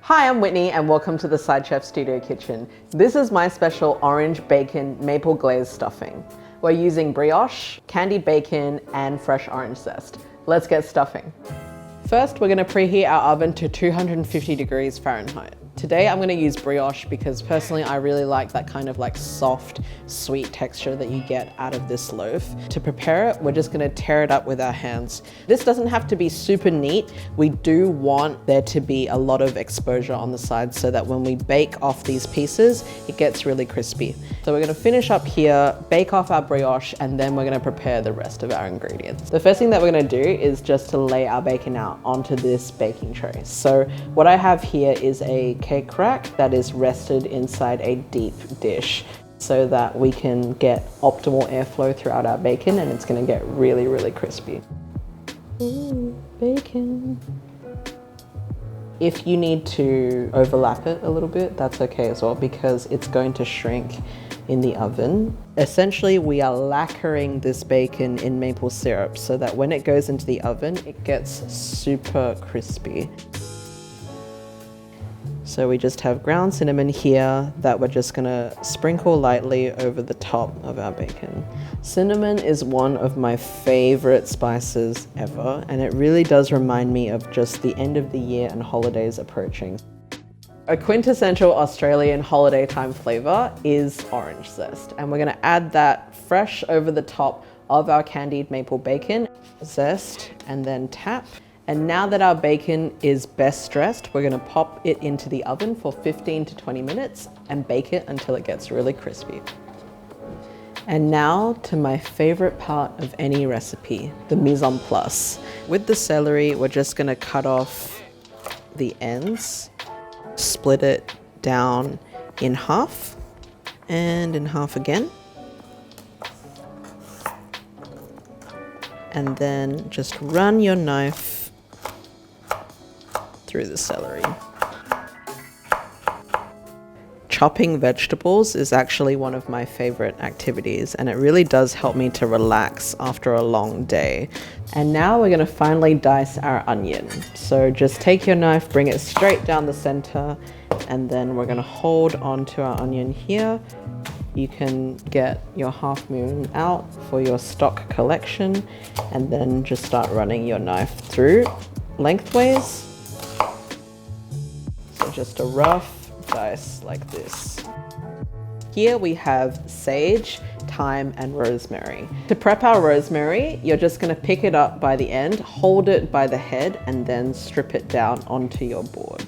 Hi, I'm Whitney and welcome to the SideChef Studio Kitchen. This is my special orange bacon maple glazed stuffing. We're using brioche, candied bacon, and fresh orange zest. Let's get stuffing. First, we're gonna preheat our oven to 250 degrees Fahrenheit. Today, I'm gonna use brioche because personally, I really like that kind of like soft, sweet texture that you get out of this loaf. To prepare it, we're just gonna tear it up with our hands. This doesn't have to be super neat. We do want there to be a lot of exposure on the sides so that when we bake off these pieces, it gets really crispy. So we're gonna finish up here, bake off our brioche, and then we're gonna prepare the rest of our ingredients. The first thing that we're gonna do is just to lay our bacon out onto this baking tray. So what I have here is a cake rack that is rested inside a deep dish so that we can get optimal airflow throughout our bacon and it's gonna get really, really crispy. Ooh, bacon. If you need to overlap it a little bit, that's okay as well because it's going to shrink in the oven. Essentially, we are lacquering this bacon in maple syrup so that when it goes into the oven, it gets super crispy. So we just have ground cinnamon here that we're just gonna sprinkle lightly over the top of our bacon. Cinnamon is one of my favorite spices ever, and it really does remind me of just the end of the year and holidays approaching. A quintessential Australian holiday time flavor is orange zest, and we're gonna add that fresh over the top of our candied maple bacon. Zest and then tap. And now that our bacon is best dressed, we're gonna pop it into the oven for 15 to 20 minutes and bake it until it gets really crispy. And now to my favorite part of any recipe, the mise en place. With the celery, we're just gonna cut off the ends, split it down in half and in half again. And then just run your knife through the celery. Chopping vegetables is actually one of my favorite activities and it really does help me to relax after a long day. And now we're gonna finally dice our onion. So just take your knife, bring it straight down the center, and then we're gonna hold onto our onion here. You can get your half moon out for your stock collection and then just start running your knife through lengthways. So just a rough dice like this. Here we have sage, thyme, and rosemary. To prep our rosemary, you're just gonna pick it up by the end, hold it by the head, and then strip it down onto your board.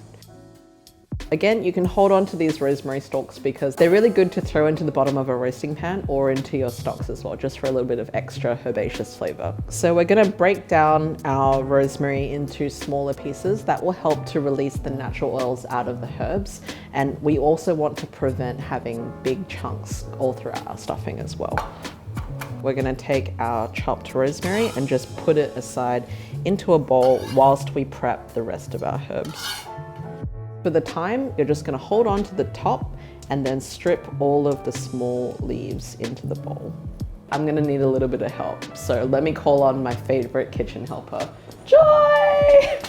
Again, you can hold on to these rosemary stalks because they're really good to throw into the bottom of a roasting pan or into your stocks as well, just for a little bit of extra herbaceous flavor. So we're gonna break down our rosemary into smaller pieces that will help to release the natural oils out of the herbs. And we also want to prevent having big chunks all throughout our stuffing as well. We're gonna take our chopped rosemary and just put it aside into a bowl whilst we prep the rest of our herbs. For the thyme, you're just gonna hold on to the top and then strip all of the small leaves into the bowl. I'm gonna need a little bit of help, so let me call on my favorite kitchen helper, Joy!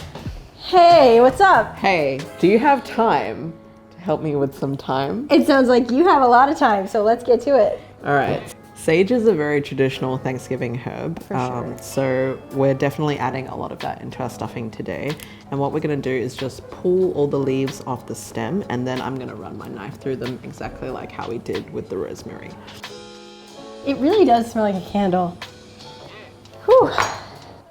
Hey, what's up? Hey, do you have time to help me with some thyme? It sounds like you have a lot of time, so let's get to it. All right. Sage is a very traditional Thanksgiving herb, For sure. So we're definitely adding a lot of that into our stuffing today. And what we're gonna do is just pull all the leaves off the stem and then I'm gonna run my knife through them exactly like how we did with the rosemary. It really does smell like a candle. Whew.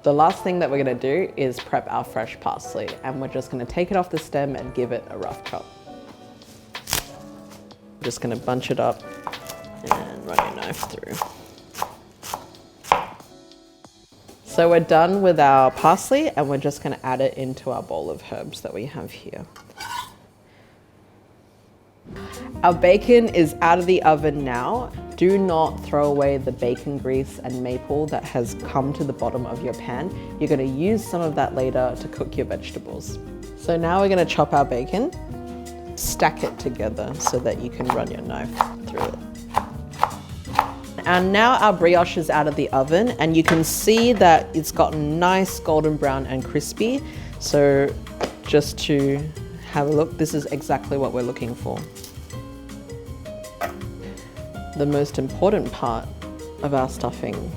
The last thing that we're gonna do is prep our fresh parsley and we're just gonna take it off the stem and give it a rough chop. Just gonna bunch it up and run your knife through. So we're done with our parsley and we're just gonna add it into our bowl of herbs that we have here. Our bacon is out of the oven now. Do not throw away the bacon grease and maple that has come to the bottom of your pan. You're gonna use some of that later to cook your vegetables. So now we're gonna chop our bacon, stack it together so that you can run your knife through it. And now our brioche is out of the oven and you can see that it's gotten nice golden brown and crispy. So just to Have a look, this is exactly what we're looking for. The most important part of our stuffing,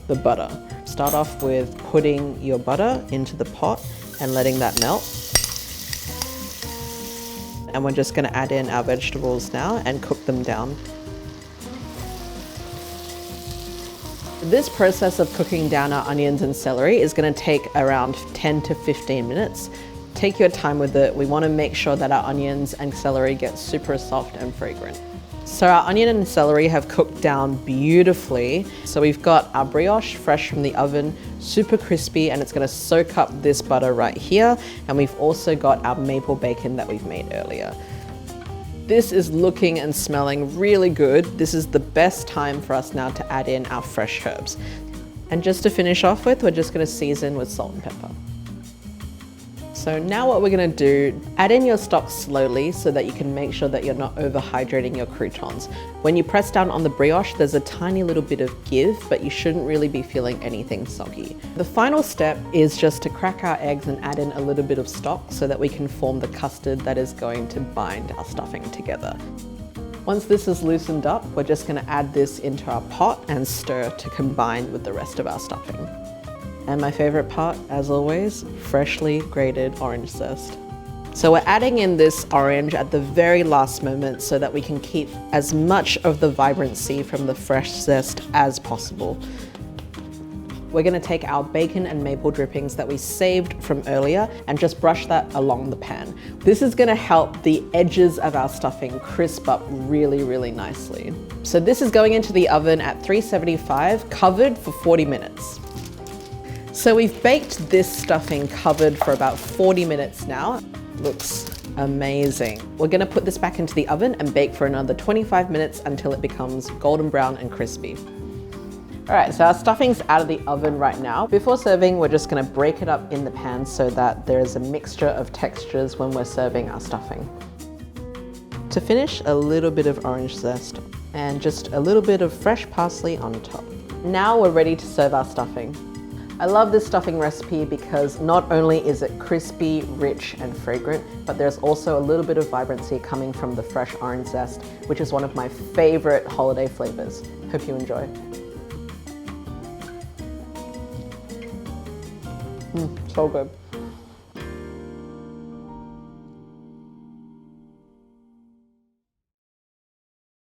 the butter. Start off with putting your butter into the pot and letting that melt. And we're just gonna add in our vegetables now and cook them down. This process of cooking down our onions and celery is gonna take around 10 to 15 minutes. Take your time with it. We wanna make sure that our onions and celery get super soft and fragrant. So our onion and celery have cooked down beautifully. So we've got our brioche fresh from the oven, super crispy, and it's gonna soak up this butter right here. And we've also got our maple bacon that we've made earlier. This is looking and smelling really good. This is the best time for us now to add in our fresh herbs. And just to finish off with, we're just gonna season with salt and pepper. So now what we're gonna do, add in your stock slowly so that you can make sure that you're not overhydrating your croutons. When you press down on the brioche, there's a tiny little bit of give, but you shouldn't really be feeling anything soggy. The final step is just to crack our eggs and add in a little bit of stock so that we can form the custard that is going to bind our stuffing together. Once this is loosened up, we're just gonna add this into our pot and stir to combine with the rest of our stuffing. And my favorite part, as always, freshly grated orange zest. So we're adding in this orange at the very last moment so that we can keep as much of the vibrancy from the fresh zest as possible. We're gonna take our bacon and maple drippings that we saved from earlier and just brush that along the pan. This is gonna help the edges of our stuffing crisp up really, really nicely. So this is going into the oven at 375, covered for 40 minutes. So we've baked this stuffing covered for about 40 minutes now. Looks amazing. We're gonna put this back into the oven and bake for another 25 minutes until it becomes golden brown and crispy. All right, so our stuffing's out of the oven right now. Before serving, we're just gonna break it up in the pan so that there's a mixture of textures when we're serving our stuffing. To finish, a little bit of orange zest and just a little bit of fresh parsley on top. Now we're ready to serve our stuffing. I love this stuffing recipe because not only is it crispy, rich, and fragrant, but there's also a little bit of vibrancy coming from the fresh orange zest, which is one of my favorite holiday flavors. Hope you enjoy. So good.